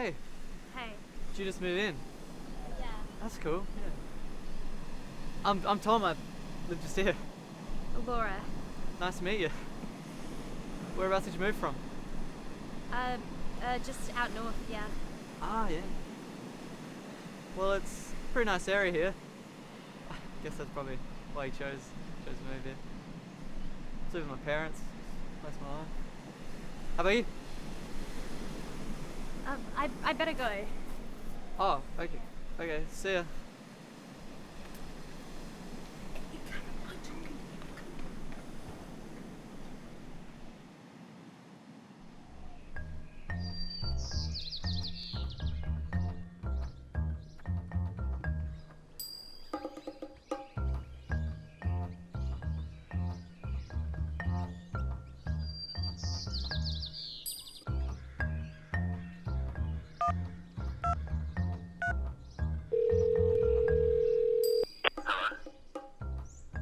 hey. Hey. Did you just move in? Yeah. That's cool. Yeah. I'm Tom. I live just here. Laura. Nice to meet you. Whereabouts did you move from? Just out north, yeah. Ah, yeah. Well, it's a pretty nice area here. I guess that's probably why you chose to move here. I live with my parents. Place my life. How about you? I better go. Oh, okay. Okay, see ya.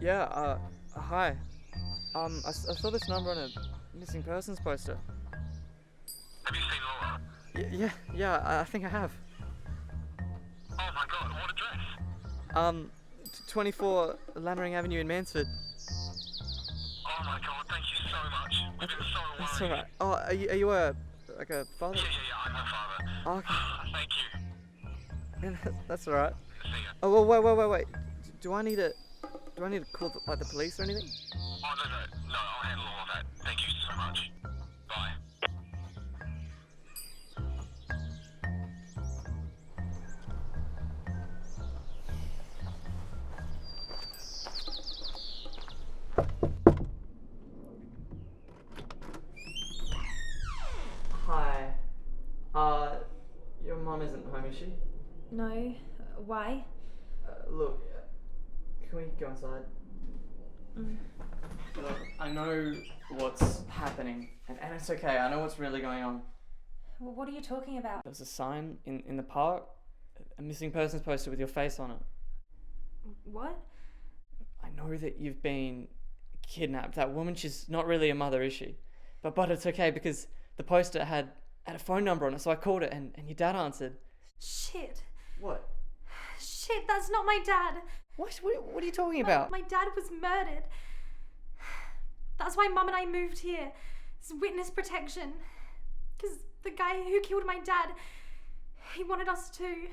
Yeah, hi. I saw this number on a missing persons poster. Have you seen Laura? Yeah, I think I have. Oh my god, what address? 24 Lannering Avenue in Mansfield. Oh my god, thank you so much. We've been so worried. That's alright. Oh, are you a father? Yeah, I'm her father. Oh, okay. Thank you. Yeah, that's alright. See ya. Oh, well, wait. Do I need to call the police or anything? Oh no, I'll handle all of that. Thank you so much. Bye. Hi. Your mom isn't home, is she? No. Why? Look, can we go inside? Look, I know what's happening, and it's okay. I know what's really going on. Well, what are you talking about? There was a sign in the park, a missing persons poster with your face on it. What? I know that you've been kidnapped. That woman, she's not really a mother, is she? But it's okay because the poster had a phone number on it, so I called it and your dad answered. Shit. What? Shit, that's not my dad. What are you talking about? My dad was murdered. That's why Mum and I moved here. It's witness protection. Because the guy who killed my dad, he wanted us to.